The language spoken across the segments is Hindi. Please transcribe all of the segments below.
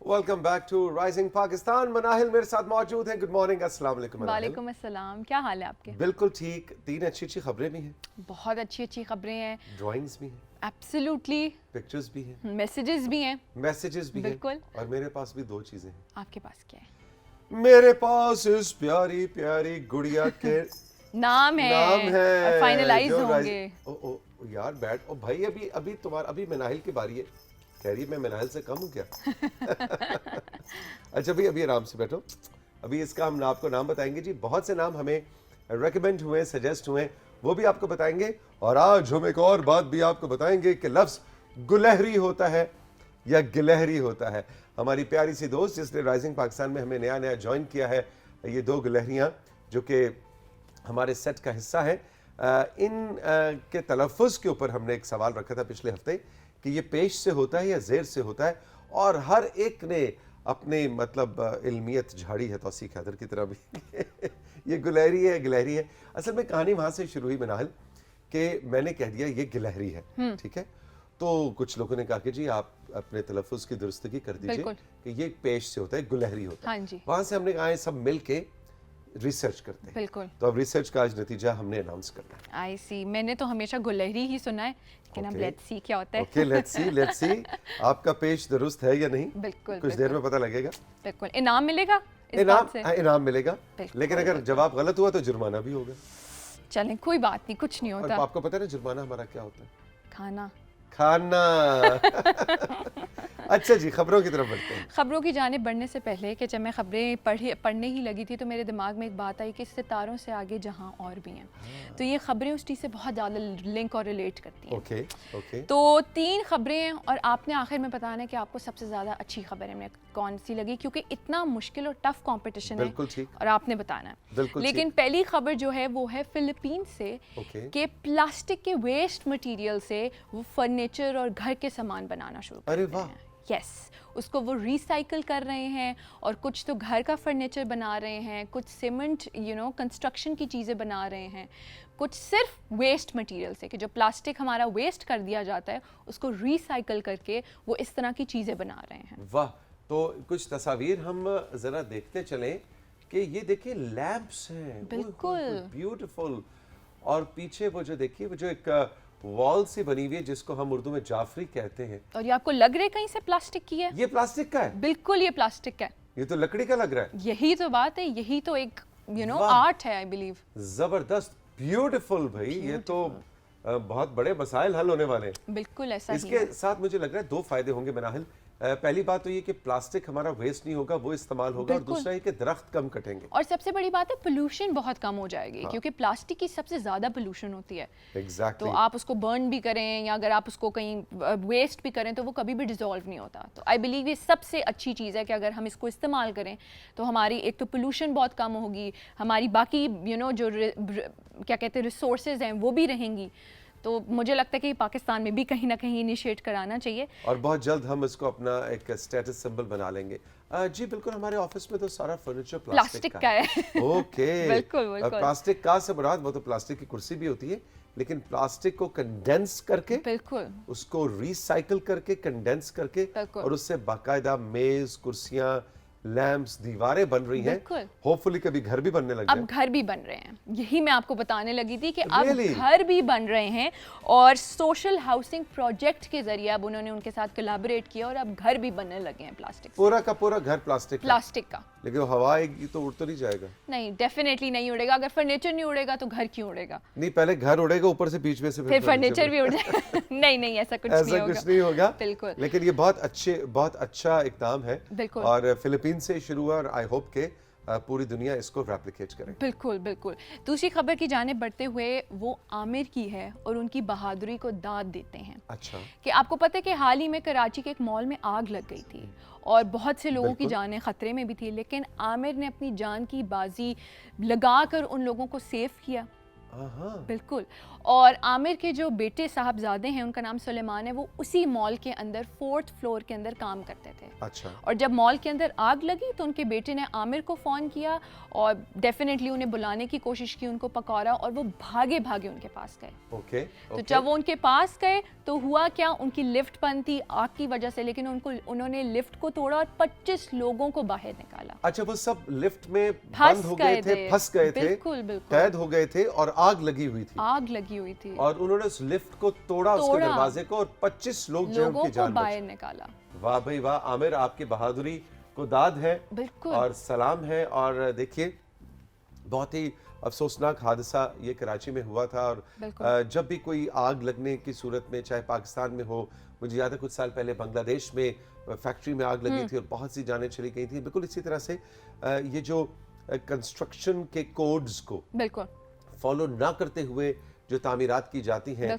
Welcome back to rising Pakistan. Manahil मेरे साथ मौजूद हैं। गुड मॉर्निंग, अस्सलाम वालेकुम। वालेकुम अस्सलाम, क्या हाल है आपके? बिल्कुल ठीक। 3 अच्छी अच्छी खबरें भी हैं, बहुत अच्छी अच्छी खबरें हैं, ड्राइंग्स भी हैं, एब्सोल्युटली, पिक्चर्स भी हैं, मैसेजेस भी हैं। मैसेजेस भी हैं, बिल्कुल। और मेरे पास भी 2 चीजें हैं। आपके पास क्या है? मेरे पास इस प्यारी प्यारी गुड़िया के नाम नाम है है और फाइनलाइज जो होंगे। ओ यार बैठ। ओ भाई, अभी अभी तुम्हारा अभी मनाहिल की बारी है। कह रही है मैं मनाहिल से कम हूँ क्या? अच्छा भाई, अभी आराम से बैठो। अभी इसका हम आपको नाम बताएंगे जी। बहुत से नाम हमें रेकमेंड हुए, सजेस्ट हुए, वो भी आपको बताएंगे। और आज हम एक और बात भी आपको बताएंगे कि लफ्ज गुलहरी होता है या गिलहरी होता है। हमारी प्यारी सी दोस्त जिसने राइजिंग पाकिस्तान में हमें नया नया ज्वाइन किया है, ये 2 गुलहरियां जो कि हमारे सेट का हिस्सा है, इन के तलफ़ुज़ के ऊपर हमने एक सवाल रखा था पिछले हफ्ते कि ये पेश से होता है या ज़ेर से होता है, और हर एक ने अपने मतलब इल्मियत झाड़ी है, तौसीक हैदर की तरह भी। ये गुलहरी है, गिलहरी है। असल में कहानी वहाँ से शुरू हुई मनाहिल कि मैंने कह दिया ये गिलहरी है, ठीक है। तो कुछ लोगों ने कहा कि जी आप अपने तलफ़ुज़ की दुरुस्तगी कर दीजिए कि ये पेश से होता है, गुलहरी होता है। हाँ जी। वहाँ से हमने कहा सब मिल के रिसर्च करते हैं। बिल्कुल। तो अब रिसर्च का आज नतीजा हमने अनाउंस करना है। आई सी, मैंने तो हमेशा गुलहरी ही सुना है, लेकिन अब लेट्स सी क्या होता है। ओके, लेट्स सी आपका पेश दुरुस्त है या नहीं। बिल्कुल, कुछ देर में पता लगेगा। बिल्कुल। इनाम मिलेगा इस बात से? इनाम मिलेगा, बिल्कुल, लेकिन अगर जवाब गलत हुआ तो जुर्माना भी होगा। चलें, कोई बात नहीं, कुछ नहीं और होता। आपको पता है ना जुर्माना हमारा क्या होता है? खाना। अच्छा जी, खबरों की तरफ बढ़ते हैं। खबरों की जानिब बढ़ने से पहले कि जब मैं खबरें पढ़ने ही लगी थी तो मेरे दिमाग में एक बात आई कि सितारों से आगे जहां और भी हैं, तो ये खबरें उस चीज़ से बहुत ज़्यादा लिंक और रिलेट करती हैं। Okay okay. तो 3 खबरें हैं और आपने आखिर में बताना है कि आपको सबसे ज़्यादा अच्छी खबर में कौन सी लगी, क्योंकि इतना मुश्किल और टफ कंपटीशन है। बिल्कुल ठीक। और आपने बताना है। बिल्कुल लेकिन पहली खबर जो है वो है फिलीपींस से कि प्लास्टिक के वेस्ट मटेरियल से वो फर्नीचर और घर के सामान बनाना शुरू कर रहे हैं। यस, उसको वो रिसाइकल कर रहे हैं और कुछ तो घर का फर्नीचर बना रहे हैं, कुछ सीमेंट कंस्ट्रक्शन की चीज़ें बना रहे हैं, कुछ सिर्फ वेस्ट मटेरियल से कि जो प्लास्टिक हमारा वेस्ट कर दिया जाता है उसको रिसाइकल करके वो इस तरह की चीज़ें बना रहे हैं। वाह, तो कुछ तस्वीर हम जरा देखते चलें कि ये देखिए लैंप्स हैं, बिल्कुल ब्यूटीफुल। और पीछे वो जो देखिए वो जो एक वॉल सी बनी हुई है जिसको हम उर्दू में जाफरी कहते हैं। और ये आपको लग रहा है कहीं से प्लास्टिक की है? ये प्लास्टिक का है? बिल्कुल, ये प्लास्टिक का है। ये तो लकड़ी का लग रहा है। यही तो बात है, यही तो एक आर्ट है, आई बिलीव। जबरदस्त, ब्यूटीफुल भाई। ये तो बहुत बड़े मसाइल हल होने वाले हैं। बिल्कुल ऐसा ही है। इसके साथ मुझे लग रहा है 2 फायदे होंगे मनाहिल। पहली बात तो ये कि प्लास्टिक हमारा वेस्ट नहीं होगा, वो इस्तेमाल होगा, और दूसरा ये कि दरख्त कम कटेंगे। और सबसे बड़ी बात है पोल्यूशन बहुत कम हो जाएगी। क्योंकि प्लास्टिक की सबसे ज्यादा पोल्यूशन होती है। एग्जैक्टली। तो आप उसको बर्न भी करें या अगर आप उसको कहीं वेस्ट भी करें तो वो कभी भी डिसॉल्व नहीं होता। तो आई बिलीव ये सबसे अच्छी चीज़ है कि अगर हम इसको इस्तेमाल करें तो हमारी एक तो पोल्यूशन बहुत कम होगी, हमारी बाकी जो क्या कहते हैं रिसोर्सेज हैं वो भी रहेंगी। तो मुझे लगता है कि पाकिस्तान में भी कहीं ना कहीं इनिशिएट कराना चाहिए, और बहुत जल्द हम इसको अपना एक स्टेटस सिंबल बना लेंगे। जी बिल्कुल, हमारे ऑफिस में तो सारा फर्नीचर प्लास्टिक का है। ओके। बिल्कुल। प्लास्टिक का से मुराद वो तो प्लास्टिक की कुर्सी भी होती है, लेकिन प्लास्टिक को कंडेंस करके, बिल्कुल उसको रिसाइकल करके, कंडेंस करके, और उससे बाकायदा मेज, कुर्सियां, लैंप्स, दीवारें बन रही हैं। होपफुली कभी घर भी बनने लग जाए। अब घर भी बन रहे हैं, यही मैं आपको बताने लगी थी कि अब घर भी बन रहे हैं और सोशल हाउसिंग प्रोजेक्ट के जरिए अब उन्होंने उनके साथ कोलैबोरेट किया और अब घर भी बनने लगे हैं प्लास्टिक। पूरा का पूरा घर प्लास्टिक का। लेकिन हवा आएगी तो उड़ तो नहीं जाएगा? नहीं, डेफिनेटली नहीं उड़ेगा। अगर फर्नीचर नहीं उड़ेगा तो घर क्यों उड़ेगा? नहीं, पहले घर उड़ेगा, ऊपर से बीच में से फिर फर्नीचर भी उड़ जाएगा। नहीं, ऐसा कुछ नहीं होगा। बिल्कुल। लेकिन ये बहुत अच्छा इक़दाम है और फिलीपींस से शुरू हुआ और आई होप के पूरी दुनिया इसको रेप्लिकेट करे। बिल्कुल। दूसरी खबर की जानिब बढ़ते हुए वो आमिर की है और उनकी बहादुरी को दाद देते हैं। अच्छा। कि आपको पता है कि हाल ही में कराची के एक मॉल में आग लग गई थी और बहुत से लोगों की जानें खतरे में भी थी, लेकिन आमिर ने अपनी जान की बाजी लगाकर उन लोगों को सेव किया हाँ। बिल्कुल। और आमिर के जो बेटे साहबजादे हैं, उनका नाम सुलेमान है, वो उसी मॉल के अंदर 4th फ्लोर के अंदर काम करते थे। अच्छा। और जब मॉल के अंदर आग लगी तो उनके बेटे ने आमिर को फ़ोन किया और डेफिनेटली उन्हें बुलाने की कोशिश की, उनको पकड़ा, और वो भागे भागे उनके पास गए। ओके। तो जब वो उनके पास गए तो हुआ क्या, उनकी लिफ्ट बंद थी आग की वजह से, लेकिन उन्होंने लिफ्ट को तोड़ा और 25 लोगों को बाहर निकाला। अच्छा, वो सब लिफ्ट में बंद हो गए थे, फंस गए थे, बिल्कुल बिल्कुल, कैद हो गए थे और आग लगी हुई थी। आग लगी हुई थी और उन्होंने उस लिफ्ट को तोड़ा, उसके दरवाजे को, और 25 लोग जो उनकी जान बाहर निकाला। वाह भाई वाह आमिर, आपकी बहादुरी को दाद है बिल्कुल, और सलाम है। और देखिए, बहुत ही अफसोसनाक हादसा ये कराची में हुआ था। और जब भी कोई आग लगने की सूरत में, चाहे पाकिस्तान में हो, मुझे याद है कुछ साल पहले बांग्लादेश में फैक्ट्री में आग लगी थी और बहुत सी जानें चली गई थी। बिल्कुल इसी तरह से ये जो कंस्ट्रक्शन के कोड्स को बिल्कुल फॉलो ना करते हुए जो तामीरात की जाती हैं,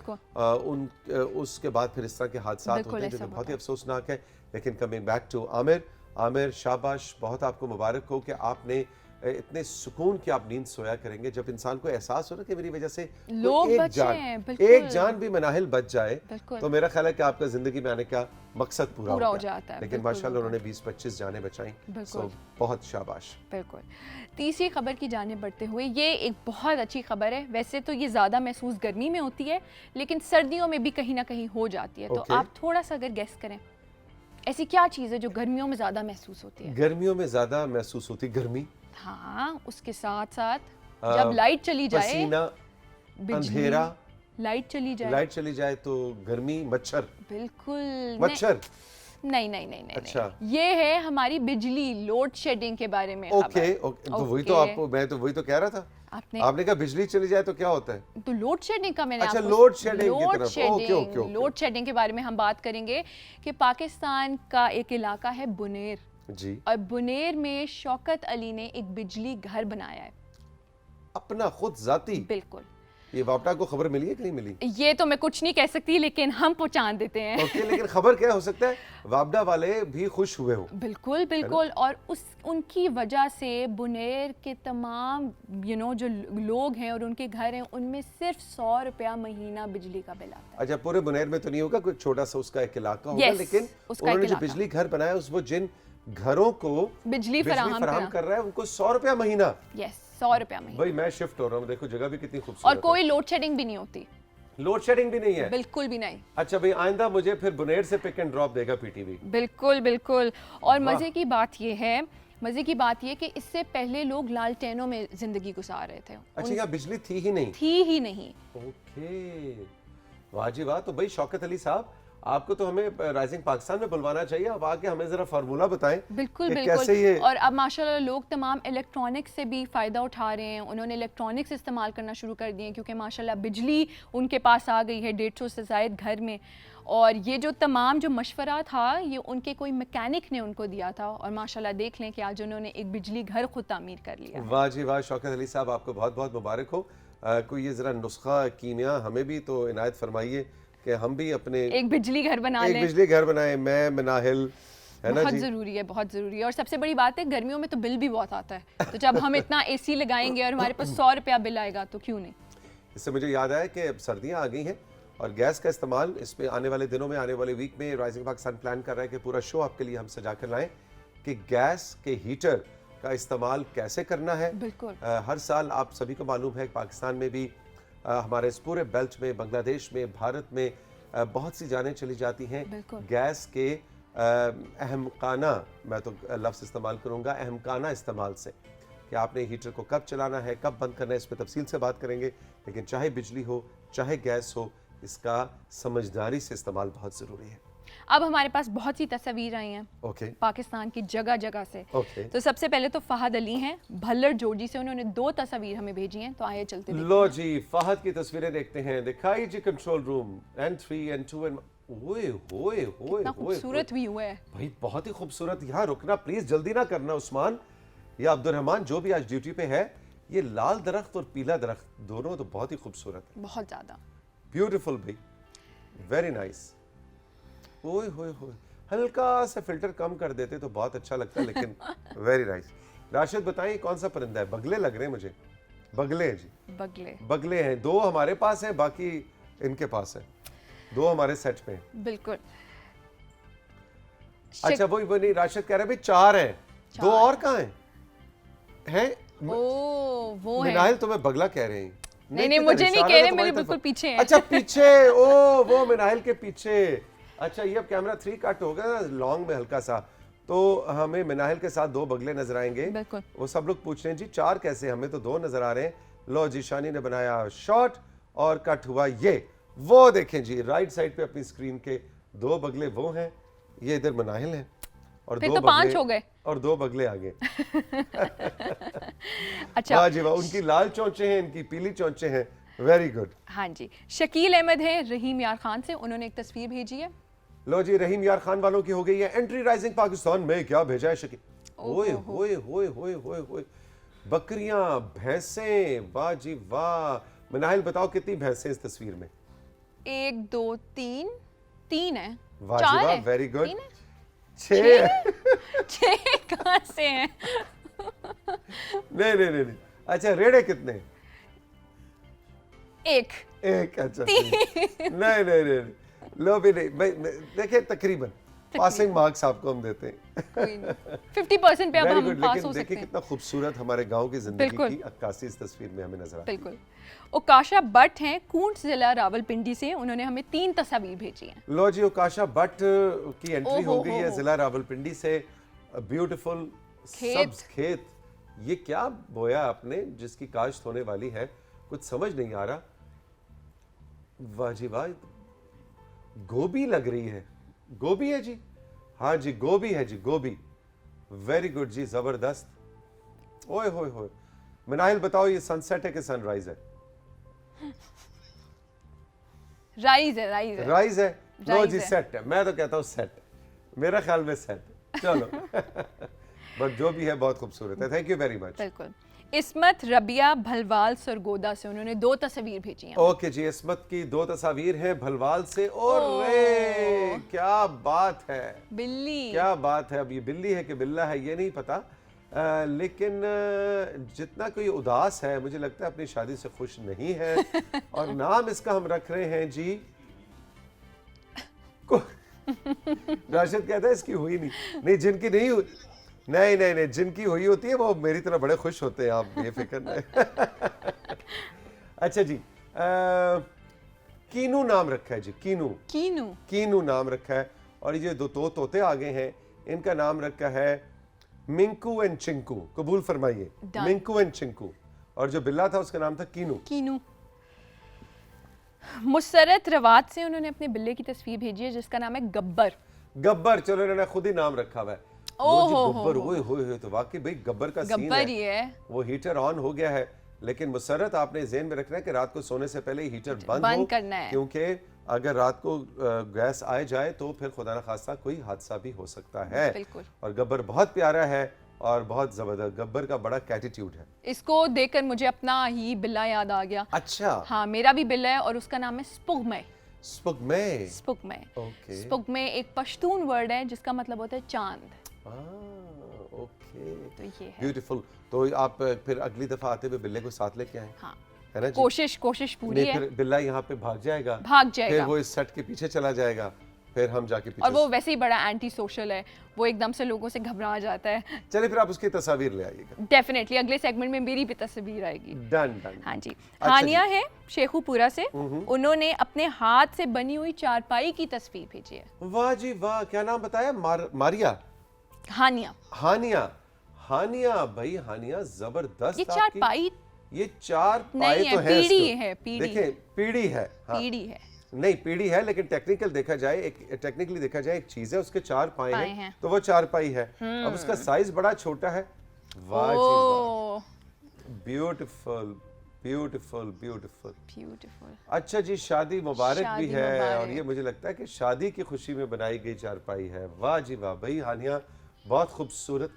उसके बाद फिर इस तरह के हादसा होते हैं, जो बहुत ही अफसोसनाक है। लेकिन कमिंग बैक टू आमिर, शाबाश, बहुत आपको मुबारक हो कि आपने इतने सुकून की आप नींद सोया करेंगे। जब इंसान को एहसास हो ना कि मेरी वजह से लोग एक जान भी मनाहिल बच जाए, तो मेरा ख्याल है कि आपका जिंदगी में आने का मकसद पूरा हो जाता है। लेकिन माशाल्लाह उन्होंने 20-25 जानें बचाई, सो बहुत शाबाश। बिल्कुल। तीसरी खबर की जाने बढ़ते हुए, ये एक बहुत अच्छी खबर है। वैसे तो ये ज़्यादा महसूस गर्मी में होती है, लेकिन सर्दियों में भी कहीं ना कहीं हो जाती है। तो आप थोड़ा सा अगर गेस करें, ऐसी क्या चीज़ है जो गर्मियों में ज़्यादा महसूस होती है? गर्मियों में ज़्यादा महसूस होती गर्मी। हाँ, उसके साथ साथ जब लाइट चली जाए, पसीना, अंधेरा, लाइट चली जाए तो गर्मी, मच्छर। बिल्कुल मच्छर नहीं। अच्छा, ये है हमारी बिजली, लोड शेडिंग के बारे में। ओके, तो वही तो आपको, मैं तो वही तो कह रहा था। आपने कहा बिजली चली जाए तो क्या होता है? तो लोड शेडिंग का मैंने अच्छा, लोड शेडिंग के बारे में हम बात करेंगे कि पाकिस्तान का एक इलाका है बुनेर जी, और बुनेर में शौकत अली ने एक बिजली घर बनाया है अपना खुद जाती। बिल्कुल। ये वापटा को खबर मिली है कि नहीं मिली? ये तो मैं कुछ नहीं कह सकती, लेकिन हम पहुंचा देते हैं। ओके, लेकिन खबर क्या हो सकता है, वापडा वाले भी खुश हुए हो। बिल्कुल। और उनकी वजह से बुनेर के तमाम जो लोग हैं और उनके घर हैं, उनमें सिर्फ 100 रुपया महीना बिजली का बिल आता है। अच्छा, पूरे बुनेर में तो नहीं होगा, कोई छोटा सा उसका एक इलाका होगा, लेकिन उन्होंने जो बिजली घर बनाया, वो जिन घरों को बिजली फराहम कर रहा है, उनको 100 रुपया महीना। 100 रुपया महीना। भाई मैं शिफ्ट हो रहा हूँ, देखो जगह भी कितनी खूबसूरत और कोई लोड शेडिंग भी नहीं होती। लोड शेडिंग भी नहीं है? बिल्कुल भी नहीं। अच्छा भाई, आइंदा मुझे फिर बुनेर से पिक एंड ड्रॉप देगा पीटीवी। बिल्कुल। और मजे की बात ये है कि इससे पहले लोग लालटेनों में जिंदगी गुजार रहे थे। अच्छा, यहाँ बिजली थी ही नहीं। ओके, वाह जी वाह। तो भाई शौकत अली साहब, आपको तो हमें राइजिंग पाकिस्तान में बुलवाना चाहिए। अब आके हमें जरा फार्मूला बताएं। बिल्कुल। कैसे ये, और अब माशाल्लाह लोग तमाम इलेक्ट्रॉनिक्स से भी फ़ायदा उठा रहे हैं। उन्होंने इलेक्ट्रॉनिक्स इस्तेमाल करना शुरू कर दिए, क्योंकि माशाल्लाह बिजली उनके पास आ गई है 150 से ज़ायद घर में। और ये जो तमाम जो मशवरा था, ये उनके कोई मैकेनिक ने उनको दिया था, और माशाल्लाह देख लें कि आज उन्होंने एक बिजली घर खुद तामीर कर लिया। वाह जी वाह। शौकत अली साहब, आपको बहुत बहुत मुबारक हो। कोई ये जरा नुस्खा कीमिया हमें भी तो इनायत फरमाइए कि हम भी अपने एक बिजली घर बनाएं, मैं मनाहिल, है ना जी? बहुत ज़रूरी है। और सबसे बड़ी बात है, गर्मियों में तो बिल भी बहुत आता है, तो जब हम इतना एसी लगाएंगे और हमारे पास 100 रुपया बिल आएगा तो क्यों नहीं। इससे मुझे याद आया कि अब सर्दियाँ आ गई हैं और गैस का इस्तेमाल इस पे आने वाले दिनों में, आने वाले वीक में राइजिंग पाकिस्तान प्लान कर रहा है कि पूरा शो आपके लिए हम सजा कर लाएं कि गैस के हीटर का इस्तेमाल कैसे करना है। बिल्कुल। हर साल आप सभी को मालूम है, पाकिस्तान में भी, हमारे इस पूरे बेल्ट में, बांग्लादेश में, भारत में बहुत सी जानें चली जाती हैं गैस के अहमकाना, मैं तो लफ्ज़ इस्तेमाल करूँगा, अहमकाना इस्तेमाल से, कि आपने हीटर को कब चलाना है, कब बंद करना है, इस पर तफसील से बात करेंगे। लेकिन चाहे बिजली हो, चाहे गैस हो, इसका समझदारी से इस्तेमाल बहुत ज़रूरी है। अब हमारे पास बहुत सी तस्वीर आई हैं पाकिस्तान की जगह जगह से। तो सबसे पहले तो फहद अली हैं भल्लर जोड़ी से, उन्होंने 2 तस्वीर हमें भेजी हैं, तो आइए चलते हैं। लो जी, फहद की तस्वीरें देखते हैं। दिखाई जी कंट्रोल रूम, N3 N2 ओए खूबसूरत व्यू है भाई, बहुत ही खूबसूरत। यहाँ रुकना प्लीज, जल्दी ना करना उस्मान या अब्दुलरहमान, जो भी आज ड्यूटी पे है। ये लाल दरख्त और पीला दरख्त दोनों तो बहुत ही खूबसूरत है, बहुत ज्यादा ब्यूटीफुल भाई, वेरी नाइस। ओए होए होए, हल्का सा फिल्टर कम कर देते तो बहुत अच्छा लगता, लेकिन वेरी नाइस। राशिद बताइए कौन सा परिंदा है? बगले लग रहे हैं मुझे। बगले हैं जी, बगले। बगले हैं। 2 हमारे पास हैं, बाकी इनके पास है। 2 हमारे सेट में हैं। बिल्कुल। अच्छा वो नहीं, राशिद कह रहे भाई 4 हैं, 2 और कहाँ हैं? हैं? ओ वो है। मिनाइल तुम्हें बगला कह रहे हैं। नहीं मुझे नहीं कह रहे, मेरे बिल्कुल पीछे हैं। अच्छा पीछे, ओ वो मिनाइल के पीछे। अच्छा ये अब कैमरा 3 कट हो गया लॉन्ग में हल्का सा, तो हमें मिनाइल के साथ 2 बगले नजर आएंगे। बिल्कुल। वो सब लोग पूछ रहे हैं जी 4 कैसे, हमें तो 2 नजर आ रहे हैं। लो जी शानी ने बनाया शॉट और कट हुआ ये। वो देखें जी राइट साइड पे अपनी स्क्रीन के 2 बगले वो हैं, ये इधर मिनाइल हैं और फिर 2 तो 5 हो गए और 2 बगले आगे। अच्छा वाह जी वाह, उनकी लाल चोंचे हैं, इनकी पीली चोंचे हैं। Very good. हाँ जी, शकील अहमद है रहीम यार खान से, उन्होंने एक तस्वीर भेजी है। लो जी रहीम यार खान वालों की हो गई है एंट्री राइजिंग पाकिस्तान में। क्या भेजा है शकील? ओए होए होए होए होए होए, बकरियां, भैंसें, वाह जी वाह। मिनाइल बताओ कितनी भैंसें इस तस्वीर में? 1 2 3 3 है। वाह जी वाह, वेरी गुड। 6 6 कहाँ से हैं? नहीं। अच्छा रेड़े कितने? 1 अच्छा नहीं। लो भी नहीं भाई, देखिए तकरीबन पासिंग मार्क्स आपको हम देते हैं। 50% पे अब हम पास लेकिन हो सकते देखिए हैं। कितना खूबसूरत हमारे गांव की जिंदगी की अक्कासी इस तस्वीर में हमें नजर आती है। बिल्कुल। ओकाशा भट्ट हैं कूंट जिला रावलपिंडी से, उन्होंने हमें 3 तस्वीर भेजी हैं। लो जी ओकाशा भट्ट की एंट्री हो गई है जिला रावलपिंडी से। ब्यूटीफुल सब्ज खेत, ये क्या बोया आपने जिसकी काश्त होने वाली है, कुछ समझ नहीं आ रहा। वाह जी वाह, गोभी लग रही है। गोभी है जी, हाँ जी गोभी है जी, गोभी। वेरी गुड जी, जबरदस्त। ओए होए होए, मिनाइल बताओ ये सनसेट है कि सनराइज है? राइज है। राइज है। लो जी है। सेट है, मैं तो कहता हूँ सेट, मेरा ख्याल में सेट। चलो बट जो भी है बहुत खूबसूरत है। Thank you very much. बिल्कुल। इस्मत रबिया भलवाल सरगोदा से, उन्होंने 2 तस्वीर भेजी हैं। ओके जी, इस्मत की 2 तस्वीर हैं भलवाल से। और क्या बात है, बिल्ली। क्या बात है। अब ये बिल्ली है कि बिल्ला है ये नहीं पता, लेकिन जितना कोई उदास है मुझे लगता है अपनी शादी से खुश नहीं है। और नाम इसका हम रख रहे हैं जी राशिद कहता है इसकी हुई नहीं जिनकी नहीं हुई, नहीं जिनकी हुई होती है वो मेरी तरह बड़े खुश होते हैं, आप बेफिक्र नहीं। अच्छा जी, कीनू नाम रखा है जी, कीनू नाम रखा है। और ये 2 तोते आ गए हैं, इनका नाम रखा है मिंकू एंड चिंकू। कबूल फरमाइए, मिंकू एंड चिंकू। और जो बिल्ला था उसका नाम था कीनू। मुसरत रवात से, उन्होंने अपने बिल्ले की तस्वीर भेजी है जिसका नाम है गब्बर। चलो इन्होंने खुद ही नाम रखा हुआ है। गब्बर, ओए तो वाकई भाई गब्बर का सीन है। वो हीटर ऑन हो गया है, लेकिन मुसरत आपने ज़हन में रखना है कि रात को सोने से पहले हीटर बंद करना है, क्योंकि अगर रात को गैस आ जाए तो फिर खुदा न खास्ता कोई हादसा भी हो सकता है। और गब्बर बहुत प्यारा है और बहुत जबरदस्त, गब्बर का बड़ा कैटिट्यूड है। इसको देखकर मुझे अपना ही बिल्ला याद आ गया। अच्छा हाँ, मेरा भी बिल्ला है और उसका नाम है स्पुगमे। ओके। स्पुगमे एक पश्तून वर्ड है जिसका मतलब होता है चांद। ओके, तो ये है ब्यूटीफुल। तो आप फिर अगली दफा आते हुए बिल्ले को साथ लेके आए। हाँ, है ना जी? कोशिश पूरी है। फिर बिल्ला यहाँ पे भाग जाएगा, फिर वो इस सेट के पीछे चला जाएगा, फिर हम जाके पीछे। और वो वैसे ही बड़ा एंटी सोशल है, वो एकदम से लोगों से घबरा जाता है। चलिए फिर आप उसकी तस्वीर ले आइएगा। डेफिनेटली अगले सेगमेंट में मेरी भी तस्वीर आएगी। डन। हाँ जी। हानिया है शेखुपुरा से, उन्होंने अपने हाथ से बनी हुई चारपाई की तस्वीर भेजी है। वाह जी वाह, क्या नाम बताया? मारिया? हानिया भाई, हानिया जबरदस्त। ये चारपाई, ये 4 पाए तो है, पीढ़ी है। देखिए पीढ़ी है, हाँ। पीढ़ी है नहीं, पीढ़ी है लेकिन टेक्निकली देखा जाए एक चीज है, उसके 4 पाए हैं तो वो 4 पाई है। अब उसका साइज बड़ा छोटा है। वाह जी वाह, ब्यूटीफुल। अच्छा जी, शादी मुबारक भी है और ये मुझे लगता है कि शादी की खुशी में बनाई गई 4 पाई है। वाह जी वाह भाई, हानिया बहुत खूबसूरत।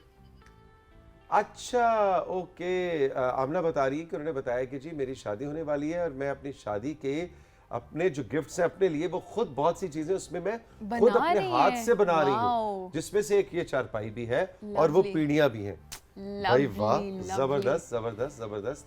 अच्छा ओके, आमना बता रही है कि उन्होंने बताया कि जी मेरी शादी होने वाली है और मैं अपनी शादी के अपने जो गिफ्ट्स हैं अपने लिए, वो खुद बहुत सी चीजें उसमें मैं खुद अपने हाथ से बना रही हूँ, जिसमें से एक ये चारपाई भी है और वो पीढ़ियां भी हैं। भाई वाह, जबरदस्त।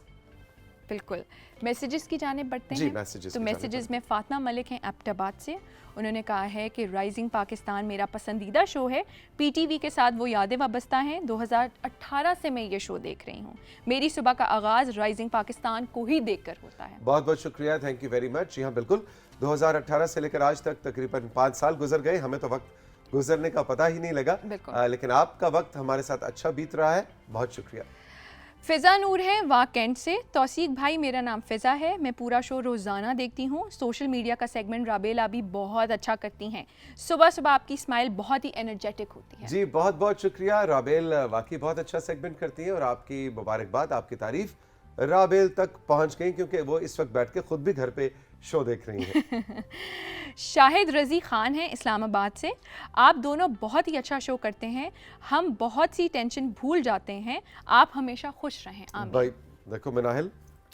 बिल्कुल। मैसेजेस की जानिब बढ़ते जी, हैं। मैसेजेस तो की जानिब मैसेजेस में फातिमा मलिक हैं एबटाबाद से। उन्होंने कहा है कि राइजिंग पाकिस्तान मेरा पसंदीदा शो है। पीटीवी के साथ वो यादें वाबस्ता हैं। 2018 से मैं ये शो देख रही हूँ। मेरी सुबह का आगाज़ राइजिंग पाकिस्तान को ही देखकर होता है। बहुत बहुत शुक्रिया, थैंक यू वेरी मच। जी हाँ, बिल्कुल 2018 से लेकर आज तक तकरीबन 5 साल गुजर गए, हमें तो वक्त गुजरने का पता ही नहीं लगा। लेकिन आपका वक्त हमारे साथ अच्छा बीत रहा है, बहुत शुक्रिया। फ़िज़ा नूर है वाकेंट से। तौसीक भाई, मेरा नाम फ़िज़ा है। मैं पूरा शो रोज़ाना देखती हूँ। सोशल मीडिया का सेगमेंट राबेला भी बहुत अच्छा करती हैं। सुबह सुबह आपकी स्माइल बहुत ही एनर्जेटिक होती है। जी बहुत बहुत शुक्रिया। राबेल वाकई बहुत अच्छा सेगमेंट करती हैं और आपकी मुबारकबाद, आपकी तारीफ राबेल तक पहुंच गई क्योंकि वो इस वक्त बैठ के खुद भी घर पे शो देख रही हैं। शाहिद रज़ी ख़ान है इस्लामाबाद से। आप दोनों बहुत ही अच्छा शो करते हैं। हम बहुत सी टेंशन भूल जाते हैं। आप हमेशा खुश रहें, आमीन। भाई देखो मनाहिल,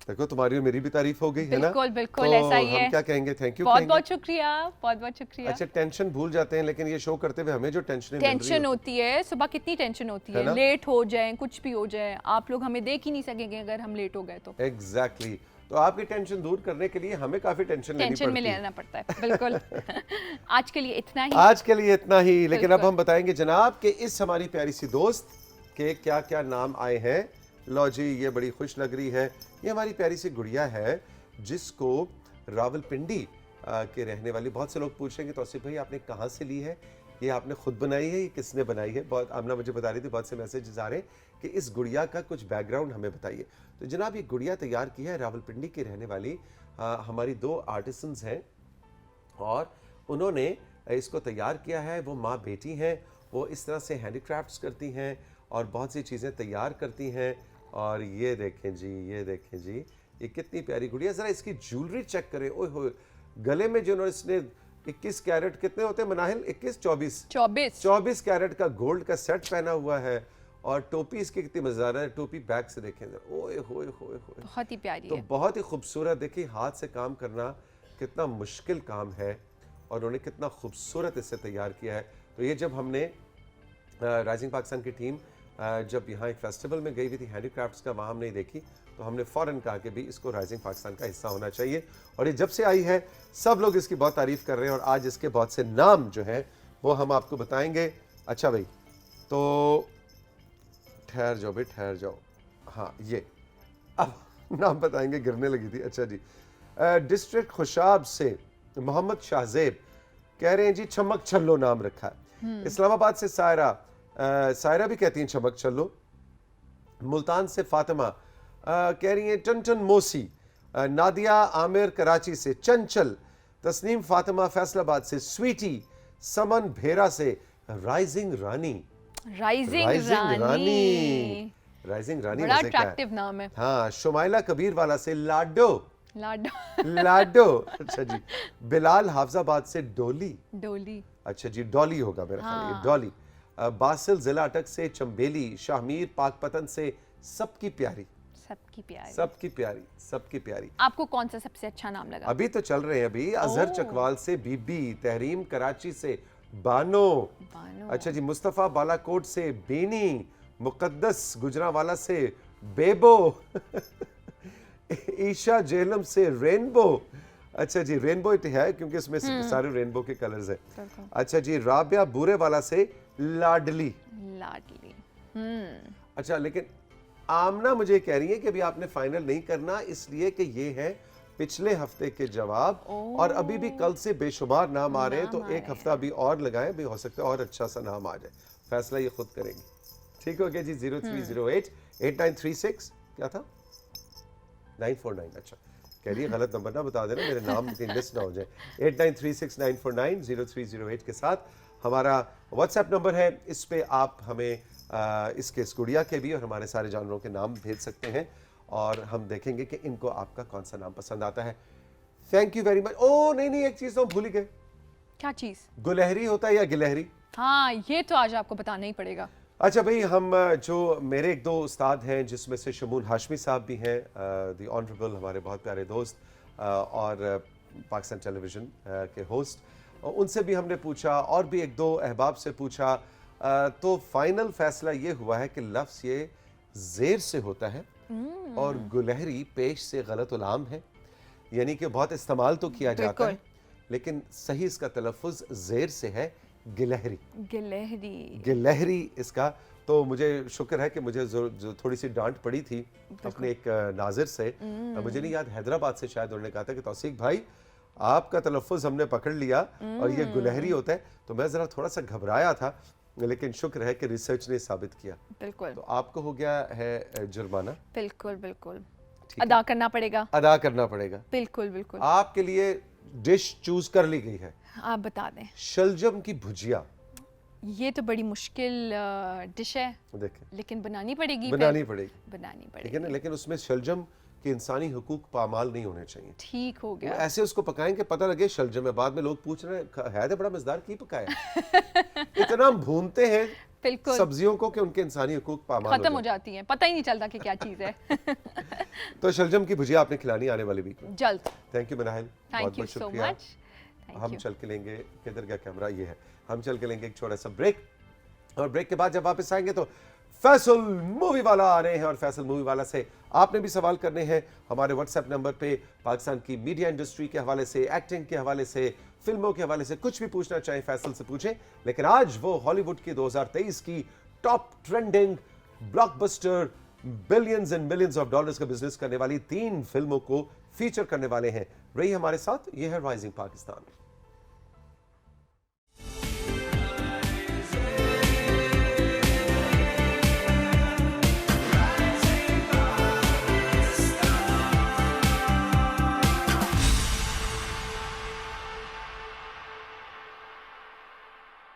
देखो तुम्हारी और मेरी भी तारीफ हो गई है ना। बिल्कुल बिल्कुल, तो ऐसा ही है। हम क्या कहेंगे, थैंक यू बहुत बहुत शुक्रिया, बहुत बहुत शुक्रिया। अच्छा, टेंशन भूल जाते हैं लेकिन ये शो करते हुए हमें जो टेंशन होती है, सुबह कितनी टेंशन होती है, लेट हो जाए, कुछ भी हो जाए, आप लोग हमें देख ही नहीं सकेंगे अगर हम लेट हो गए तो। एग्जैक्टली तो आपकी टेंशन दूर करने के लिए हमें काफी टेंशन में लेना पड़ता है। बिल्कुल। आज के लिए इतना ही। आज के लिए इतना ही, लेकिन अब हम बताएंगे जनाब कि इस हमारी प्यारी सी दोस्त के क्या क्या नाम आए हैं। लो जी, ये बड़ी खुश लग रही है। ये हमारी प्यारी सी गुड़िया है जिसको रावलपिंडी के रहने वाली, बहुत से लोग पूछेंगे तौसीफ भाई आपने कहाँ से ली है, ये आपने खुद बनाई है, ये किसने बनाई है। बहुत आमना मुझे बता रही थी, बहुत से मैसेजेस आ रहे हैं कि इस गुड़िया का कुछ बैकग्राउंड हमें बताइए। तो जनाब ये गुड़िया तैयार की है रावलपिंडी की रहने वाली हमारी 2 आर्टिसंस हैं और उन्होंने इसको तैयार किया है। वो माँ बेटी हैं, वो इस तरह से हैंडीक्राफ्ट्स करती हैं और बहुत सी चीज़ें तैयार करती हैं। और ये देखें जी, ये देखें जी, ये कितनी प्यारी गुड़िया। ज़रा इसकी ज्वेलरी चेक करें। ओए होए, गले में जो इसने 21 कैरेट, कितने होते हैं मनाहिल, 21 24 कैरेट का गोल्ड का सेट पहना हुआ है और टोपी इसकी कितनी मजेदार है। टोपी बैक से देखें, ओए होए होए होए, बहुत ही प्यारी तो है। बहुत ही खूबसूरत। देखिए हाथ से काम करना कितना मुश्किल काम है और उन्होंने कितना खूबसूरत इसे तैयार किया है। तो ये जब हमने राइजिंग पाकिस्तान की टीम जब यहाँ एक फेस्टिवल में गई हुई थी हैंडीक्राफ्ट्स का, वहाँ हमने देखी तो हमने फ़ौरन कहा कि भी इसको राइजिंग पाकिस्तान का हिस्सा होना चाहिए। और ये जब से आई है सब लोग इसकी बहुत तारीफ़ कर रहे हैं और आज इसके बहुत से नाम जो हैं वो हम आपको बताएंगे। अच्छा भाई, तो ठहर जाओ भाई, ठहर जाओ। हाँ, ये अब नाम बताएंगे, गिरने लगी थी। अच्छा जी, डिस्ट्रिक्ट खुशाब से मोहम्मद शाहजेब कह रहे हैं जी चमक छल्लो नाम रखा है। इस्लामाबाद से सायरा भी कहती हैं चमक छल्लो। मुल्तान से फातिमा कह रही हैं टन मोसी। नादिया आमिर कराची से चंचल। तस्नीम फातिमा फैसलाबाद से स्वीटी। समन भेरा से राइजिंग रानी। राइजिंग रानी बड़ा अट्रैक्टिव नाम है। हाँ, शुमाइला कबीर वाला से लाडो। अच्छा जी, बिलाल हाफजाबाद से डोली। अच्छा जी, डॉली होगा मेरा ख्याल, ये डॉली। बासिल जिला अटक से चंबेली। शाहमीर पाकपतन से सबकी प्यारी। आपको कौन सा सबसे अच्छा नाम लगा? अभी तो चल रहे हैं अभी। अजहर चकवाल से बीबी। तहरीम कराची से बानो। अच्छा जी, मुस्तफ़ा बालाकोट से बेनी। मुकद्दस गुजरावाला से बेबो। ईशा जेहलम से रेनबो। अच्छा जी, रेनबो इट है क्योंकि इसमें सारे रेनबो के कलर्स हैं। अच्छा जी, राबिया बूरे वाला से लाडली। अच्छा, लेकिन आमना मुझे कह रही है कि अभी आपने फाइनल नहीं करना, इसलिए कि ये है पिछले हफ्ते के जवाब और अभी भी कल से बेशुमार नाम आ रहे हैं। तो एक हफ्ता अभी और लगाएं, भी हो सकता है और अच्छा सा नाम आ जाए। फैसला ये खुद करेंगे। ठीक हो गया जी। 0308 8936 क्या था 949। अच्छा, कह रही है गलत नंबर ना बता देना, मेरे नाम की लिस्ट ना हो जाए। 89369490 0308 के साथ हमारा व्हाट्सएप नंबर है। इस पे आप हमें इसके गुड़िया के भी और हमारे सारे जानवरों के नाम भेज सकते हैं और हम देखेंगे कि इनको आपका कौन सा नाम पसंद आता है। Thank you very much. ओ नहीं, एक चीज तो भूल ही गए। क्या चीज? गुलहरी होता है या गिलहरी? हाँ, ये तो आज आपको बताना ही पड़ेगा। अच्छा भाई, हम जो मेरे 1-2 उस्ताद हैं जिसमें से शमूल हाशमी साहब भी हैं, द ऑनरेबल, हमारे बहुत प्यारे दोस्त और पाकिस्तान टेलीविज़न के होस्ट, उनसे भी हमने पूछा और भी 1-2 अहबाब से पूछा। तो फाइनल फैसला ये हुआ है कि लफ्ज़ ये ज़ेर से होता है और गुलहरी पेश से गलत उलाम है, यानी कि बहुत इस्तेमाल तो किया जाता है, लेकिन सही इसका तलफ़ुज़ ज़ेर से है गिलहरी। गिलहरी, गिलहरी इसका। तो मुझे शुक्र है कि मुझे जो थोड़ी सी डांट पड़ी थी अपने एक नाजिर से, मुझे नहीं याद, हैदराबाद से शायद, उन्होंने कहा था कि तौसीक भाई आपका तलफ़ुज़ हमने पकड़ लिया और ये गुलहरी होता है। तो मैं ज़रा थोड़ा सा घबराया था, लेकिन शुक्र है कि रिसर्च ने साबित किया। बिल्कुल। तो आपको हो गया है जुर्माना। बिल्कुल बिल्कुल, अदा करना पड़ेगा। अदा करना पड़ेगा, बिल्कुल बिल्कुल। आपके लिए डिश चूज कर ली गई है, आप बता दें। शलजम की भुजिया। ये तो बड़ी मुश्किल डिश है, देखें, लेकिन बनानी पड़ेगी। बनानी पड़ेगी, बनानी पड़ेगी, ठीक है ना। लेकिन उसमें शलजम के इंसानी हुकूक पामाल नहीं होने चाहिए। ठीक हो गया। ऐसे उसको पकाएंगे पता लगे शलजम है, बाद में लोग पूछ रहे हैं है तो बड़ा मजेदार की पकाया। इतना हम भूनते हैं बिल्कुल सब्जियों को कि उनके इंसानी हुकूक पामाल खत्म हो जाती हैं, पता ही नहीं चलता कि क्या चीज है। तो शलजम की भुजिया आपने खिलानी आने वाली वीक में जल्द। Thank you Manahil, thank you so much. हम चल के लेंगे, किधर का कैमरा, ये है, हम चल के लेंगे एक छोटा सा ब्रेक, और ब्रेक के बाद जब वापस आएंगे तो फैसल मूवी वाला आ रहे हैं, और फैसल मूवी वाला से आपने भी सवाल करने हैं हमारे व्हाट्सएप नंबर पे। पाकिस्तान की मीडिया इंडस्ट्री के हवाले से, एक्टिंग के हवाले से, फिल्मों के हवाले से, कुछ भी पूछना चाहें फैसल से पूछें। लेकिन आज वो हॉलीवुड की 2023 की top trending blockbuster billions and millions of dollars का बिजनेस करने वाली 3 फिल्मों को फीचर करने वाले हैं। रही हमारे साथ, ये है राइजिंग पाकिस्तान।